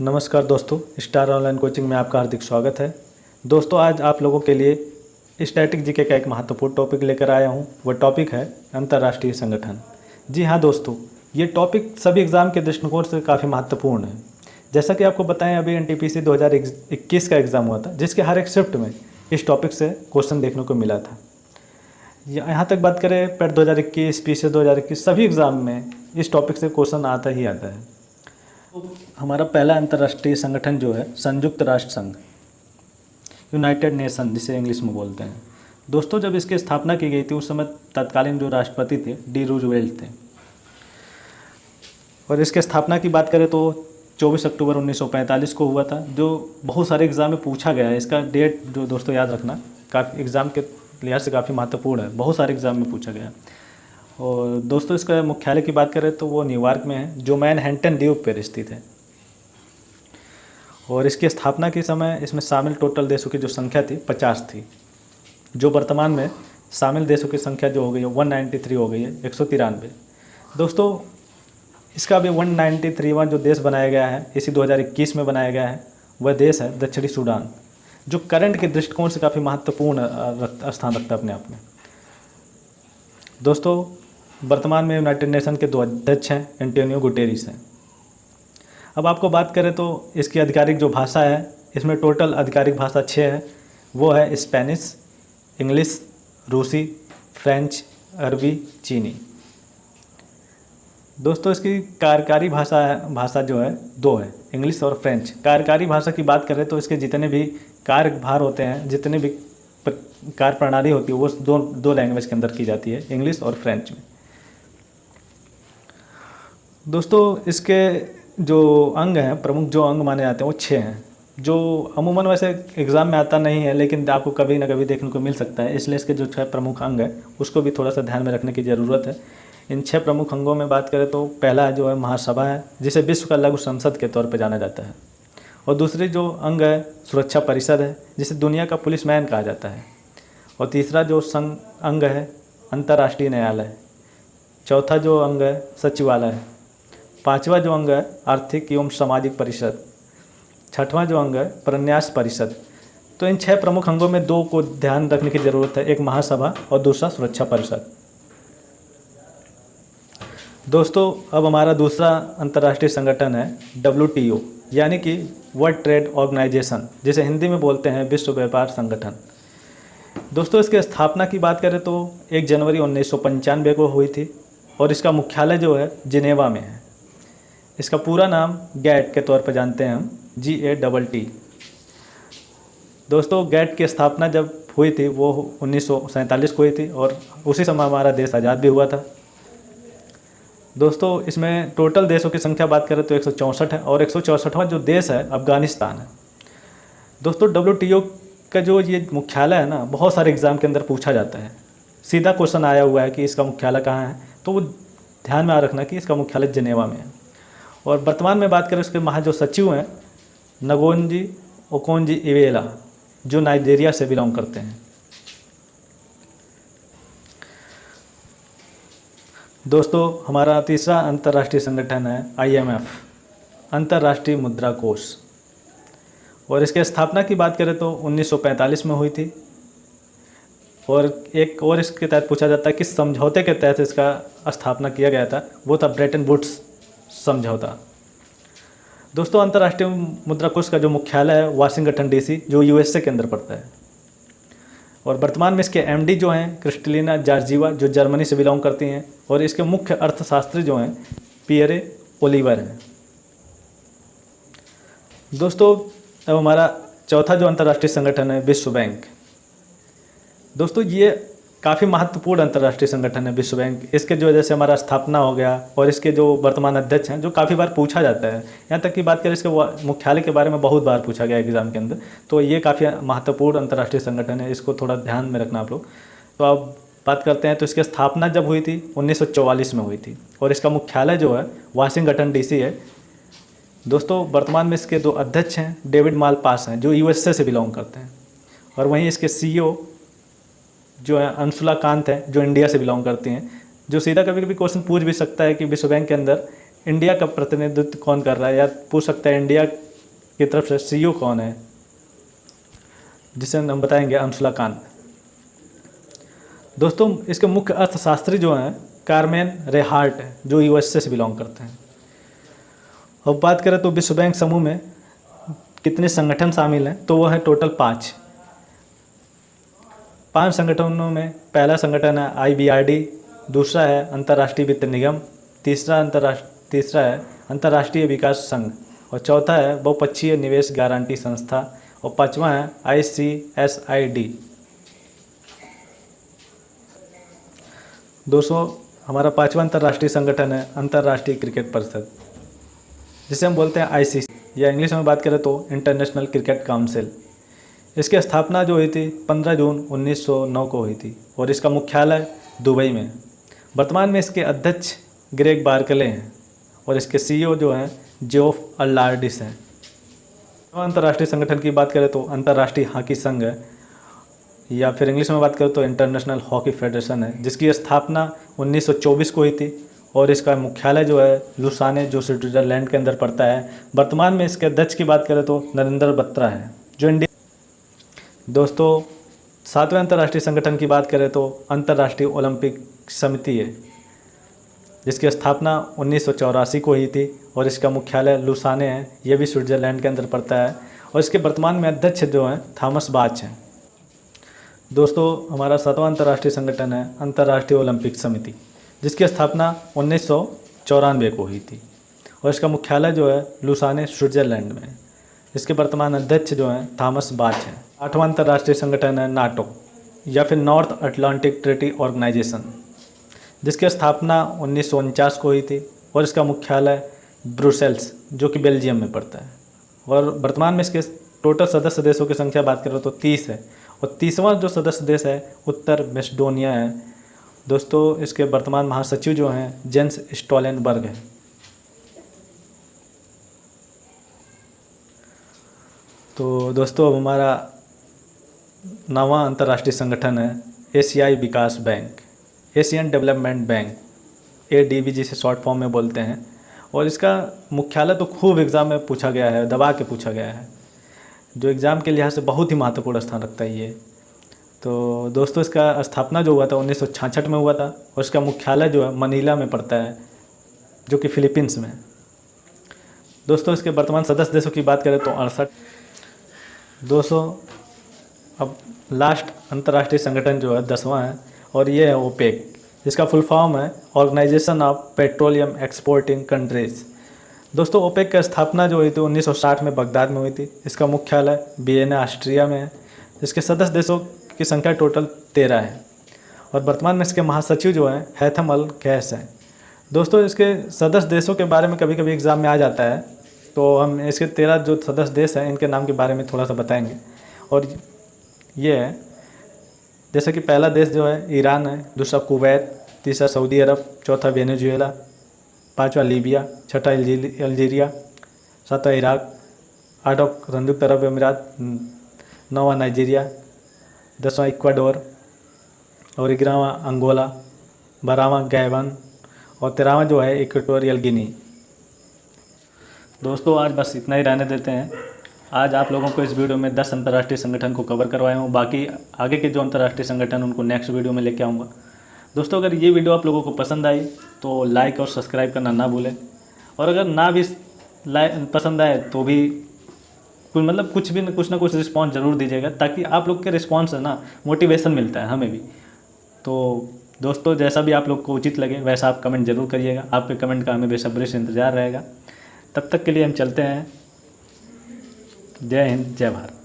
नमस्कार दोस्तों, star online coaching में आपका हार्दिक स्वागत है। दोस्तों, आज आप लोगों के लिए स्टैटिक जीके का एक महत्वपूर्ण टॉपिक लेकर आया हूं। वह टॉपिक है अंतर्राष्ट्रीय संगठन। जी हाँ दोस्तों, ये टॉपिक सभी एग्ज़ाम के दृष्टिकोण से काफ़ी महत्वपूर्ण है। जैसा कि आपको बताएं, अभी एनटीपीसी 2021 का एग्ज़ाम हुआ था, जिसके हर एक शिफ्ट में इस टॉपिक से क्वेश्चन देखने को मिला था। यहाँ तक बात करें पेट 2021, पीसी 2021, सभी एग्ज़ाम में इस टॉपिक से क्वेश्चन आता ही आता है। हमारा पहला अंतर्राष्ट्रीय संगठन जो है संयुक्त राष्ट्र संघ, यूनाइटेड नेशन जिसे इंग्लिश में बोलते हैं। दोस्तों, जब इसकी स्थापना की गई थी उस समय तत्कालीन जो राष्ट्रपति थे डी रूजवेल्ट थे। और इसके स्थापना की बात करें तो 24 अक्टूबर 1945 को हुआ था, जो बहुत सारे एग्ज़ाम में पूछा गया है। इसका डेट जो दोस्तों याद रखना, काफ़ी एग्ज़ाम के लिहाज से काफ़ी महत्वपूर्ण है, बहुत सारे एग्ज़ाम में पूछा गया। और दोस्तों, इसका मुख्यालय की बात करें तो वो न्यूयॉर्क में है, जो मैनहट्टन द्वीप पर स्थित है। और इसकी स्थापना के समय इसमें शामिल टोटल देशों की जो संख्या थी 50 थी, जो वर्तमान में शामिल देशों की संख्या जो हो गई है 193 हो गई है, 193। दोस्तों, इसका भी 193वां जो देश बनाया गया है, इसी 2021 में बनाया गया है, वह देश है दक्षिणी सूडान, जो करंट के दृष्टिकोण से काफ़ी महत्वपूर्ण स्थान रखता है अपने आप में। दोस्तों, वर्तमान में यूनाइटेड नेशन के 2 अध्यक्ष हैं, एंटोनियो गुटेरेस हैं। अब आपको बात करें तो इसकी आधिकारिक जो भाषा है, इसमें टोटल आधिकारिक भाषा 6 है। वो है स्पेनिश, इंग्लिश, रूसी, फ्रेंच, अरबी, चीनी। दोस्तों, इसकी कार्यकारी भाषा जो है 2 है, इंग्लिश और फ्रेंच। कार्यकारी भाषा की बात करें तो इसके जितने भी कार्यभार होते हैं, जितने भी कार्य प्रणाली होती है, वो दो लैंग्वेज के अंदर की जाती है, इंग्लिश और फ्रेंच में। दोस्तों, इसके जो अंग हैं, प्रमुख जो अंग माने जाते हैं वो 6 हैं, जो अमूमन वैसे एग्ज़ाम में आता नहीं है, लेकिन आपको कभी ना कभी देखने को मिल सकता है। इसलिए इसके जो 6 प्रमुख अंग हैं उसको भी थोड़ा सा ध्यान में रखने की ज़रूरत है। इन 6 प्रमुख अंगों में बात करें तो पहला जो है महासभा है, जिसे विश्व का लघु संसद के तौर पर जाना जाता है। और दूसरी जो अंग है सुरक्षा परिषद है, जिसे दुनिया का पुलिसमैन कहा जाता है। और तीसरा जो अंग है अंतर्राष्ट्रीय न्यायालय। चौथा जो अंग है सचिवालय है। 5वां जो अंग है आर्थिक एवं सामाजिक परिषद। 6वां जो अंग है प्रन्यास परिषद। तो इन 6 प्रमुख अंगों में 2 को ध्यान रखने की ज़रूरत है, एक महासभा और दूसरा सुरक्षा परिषद। दोस्तों, अब हमारा दूसरा अंतर्राष्ट्रीय संगठन है WTO, यानी कि वर्ल्ड ट्रेड ऑर्गेनाइजेशन, जिसे हिंदी में बोलते हैं विश्व व्यापार संगठन। दोस्तों, इसकी स्थापना की बात करें तो 1 जनवरी 1995 को हुई थी और इसका मुख्यालय जो है जिनेवा में है। इसका पूरा नाम गैट के तौर पर जानते हैं हम, GATT। दोस्तों, गैट की स्थापना जब हुई थी वो 1947 को हुई थी और उसी समय हमारा देश आज़ाद भी हुआ था। दोस्तों, इसमें टोटल देशों की संख्या बात करें तो 164 है और 164वां जो देश है अफगानिस्तान है। दोस्तों, WTO का जो ये मुख्यालय है ना, बहुत सारे एग्ज़ाम के अंदर पूछा जाता है। सीधा क्वेश्चन आया हुआ है कि इसका मुख्यालय कहाँ है, तो वो ध्यान में रखना कि इसका मुख्यालय जिनेवा में है। और वर्तमान में बात करें उसके महा जो सचिव हैं नगोंजी ओकोंजी-इवेला, जो नाइजीरिया से बिलोंग करते हैं। दोस्तों, हमारा तीसरा अंतर्राष्ट्रीय संगठन है IMF, अंतर्राष्ट्रीय मुद्रा कोष। और इसके स्थापना की बात करें तो 1945 में हुई थी। और एक और इसके तहत पूछा जाता है कि समझौते के तहत इसका स्थापना किया गया था, वो था ब्रेटन वुड्स समझौता। दोस्तों, अंतर्राष्ट्रीय मुद्रा कोष का जो मुख्यालय है वाशिंगटन DC, जो USA के अंदर पड़ता है। और वर्तमान में इसके MD जो हैं क्रिस्टलिना जॉर्जिवा, जो जर्मनी से बिलोंग करती हैं। और इसके मुख्य अर्थशास्त्री जो हैं पियरे ओलिवर हैं। दोस्तों, अब हमारा चौथा जो अंतर्राष्ट्रीय संगठन है विश्व बैंक। दोस्तों, ये काफ़ी महत्वपूर्ण अंतर्राष्ट्रीय संगठन है विश्व बैंक। इसके जो वजह से हमारा स्थापना हो गया और इसके जो वर्तमान अध्यक्ष हैं, जो काफ़ी बार पूछा जाता है, यहाँ तक की बात करें इसके मुख्यालय के बारे में बहुत बार पूछा गया एग्ज़ाम के अंदर। तो ये काफ़ी महत्वपूर्ण अंतर्राष्ट्रीय संगठन है, इसको थोड़ा ध्यान में रखना आप लोग। तो अब बात करते हैं तो इसकी स्थापना जब हुई थी 1944 में हुई थी और इसका मुख्यालय जो है वाशिंगटन DC है। दोस्तों, वर्तमान में इसके 2 अध्यक्ष हैं डेविड मालपास हैं, जो USA से बिलोंग करते हैं। और वहीं इसके CEO जो है अंशुला कांत है, जो इंडिया से बिलोंग करती हैं। जो सीधा कभी कभी क्वेश्चन पूछ भी सकता है कि विश्व बैंक के अंदर इंडिया का प्रतिनिधित्व कौन कर रहा है, या पूछ सकता है इंडिया की तरफ से CEO कौन है, जिसे हम बताएंगे अंशुला कांत। दोस्तों इसके मुख्य अर्थशास्त्री जो हैं कार्मेन रेहार्ट है, जो USA से बिलोंग करते हैं। अब बात करें तो विश्व बैंक समूह में कितने संगठन शामिल हैं, तो वो है टोटल 5 संगठनों में पहला संगठन है IBRD, दूसरा है अंतर्राष्ट्रीय वित्त निगम, तीसरा है अंतर्राष्ट्रीय विकास संघ, और चौथा है बहुपक्षीय निवेश गारंटी संस्था, और पांचवा है ICSID। दोस्तों हमारा पांचवा अंतर्राष्ट्रीय संगठन है अंतर्राष्ट्रीय क्रिकेट परिषद, जिसे हम बोलते हैं ICC, या इंग्लिश में बात करें तो इंटरनेशनल क्रिकेट काउंसिल। इसकी स्थापना जो हुई थी 15 जून 1909 को हुई थी, और इसका मुख्यालय दुबई में है। वर्तमान में इसके अध्यक्ष ग्रेग बार्कले हैं, और इसके CEO जो हैं जेफ अलार्डिस हैं। अंतर्राष्ट्रीय संगठन की बात करें तो अंतर्राष्ट्रीय हॉकी संघ है, या फिर इंग्लिश में बात करें तो इंटरनेशनल हॉकी फेडरेशन है, जिसकी स्थापना 1924 को हुई थी, और इसका मुख्यालय जो है लुसाने, जो स्विट्जरलैंड के अंदर पड़ता है। वर्तमान में इसके अध्यक्ष की बात करें तो नरेंद्र बत्रा है, जो इंडिया। दोस्तों 7वें अंतर्राष्ट्रीय संगठन की बात करें तो अंतर्राष्ट्रीय ओलंपिक समिति है, जिसकी स्थापना 1984 को हुई थी, और इसका मुख्यालय लुसाने है, यह भी स्विट्जरलैंड के अंदर पड़ता है, और इसके वर्तमान में अध्यक्ष जो हैं थॉमस बाच हैं। दोस्तों हमारा 7वां अंतर्राष्ट्रीय संगठन है अंतर्राष्ट्रीय ओलंपिक समिति, जिसकी स्थापना 1994 को हुई थी, और इसका मुख्यालय जो है लुसाने स्विट्जरलैंड में है। इसके वर्तमान अध्यक्ष जो हैं थॉमस बाच हैं। 8वां अंतर्राष्ट्रीय संगठन है नाटो, या फिर नॉर्थ अटलांटिक ट्रीटी ऑर्गेनाइजेशन, जिसकी स्थापना 1949 को हुई थी, और इसका मुख्यालय ब्रुसेल्स, जो कि बेल्जियम में पड़ता है। और वर्तमान में इसके टोटल सदस्य देशों की संख्या बात करें तो 30 है, और 30वां जो सदस्य देश है उत्तर मैसेडोनिया है। दोस्तों इसके वर्तमान महासचिव जो हैं जेंस स्टोलनबर्ग है। तो दोस्तों अब हमारा 9वां अंतर्राष्ट्रीय संगठन है एशियाई विकास bank, Asian Development Bank, ADB जिसे शॉर्ट फॉर्म में बोलते हैं। और इसका मुख्यालय तो खूब एग्ज़ाम में पूछा गया है, दबा के पूछा गया है, जो एग्ज़ाम के लिहाज से बहुत ही महत्वपूर्ण स्थान रखता है ये। तो दोस्तों इसका स्थापना जो हुआ था 1966 में हुआ था, और इसका मुख्यालय जो है मनीला में पड़ता है, जो कि फिलीपींस में है। दोस्तों इसके वर्तमान सदस्य देशों की बात करें तो 68। दोस्तों अब लास्ट अंतर्राष्ट्रीय संगठन जो है 10वां है, और ये है OPEC, जिसका फुल फॉर्म है organisation of petroleum exporting countries. दोस्तों OPEC की स्थापना जो हुई थी 1960 में बगदाद में हुई थी। इसका मुख्यालय वियना ऑस्ट्रिया में है। इसके सदस्य देशों की संख्या टोटल 13 है, और वर्तमान में इसके महासचिव जो हैं हैथम अल गैस हैं। दोस्तों इसके सदस्य देशों के बारे में कभी कभी एग्ज़ाम में आ जाता है, तो हम इसके 13 जो सदस्य देश हैं इनके नाम के बारे में थोड़ा सा बताएंगे। और ये है जैसे कि पहला देश जो है ईरान है, दूसरा कुवैत, तीसरा सऊदी अरब, चौथा वेनेजुएला, पांचवा लीबिया, छठा अल्जीरिया, सातवां इराक, आठवां संयुक्त अरब अमीरात, 9वां नाइजीरिया, 10वां इक्वाडोर, और 11वां अंगोला, 12वां गैबन, और 13वां जो है इक्वेटोरियल गिनी। दोस्तों आज बस इतना ही रहने देते हैं। आज आप लोगों को इस वीडियो में 10 अंतर्राष्ट्रीय संगठन को कवर करवाया हूँ। बाकी आगे के जो अंतर्राष्ट्रीय संगठन उनको नेक्स्ट वीडियो में लेके आऊँगा। दोस्तों अगर ये वीडियो आप लोगों को पसंद आई तो लाइक और सब्सक्राइब करना ना भूलें, और अगर ना भी पसंद आए तो भी मतलब कुछ ना कुछ रिस्पॉन्स ज़रूर दीजिएगा, ताकि आप लोग के रिस्पॉन्स है ना मोटिवेशन मिलता है हमें भी। तो दोस्तों जैसा भी आप लोग को उचित लगे वैसा आप कमेंट ज़रूर करिएगा। आपके कमेंट का हमें बेसब्री से इंतज़ार रहेगा। तब तक के लिए हम चलते हैं। जय हिंद, जय भारत।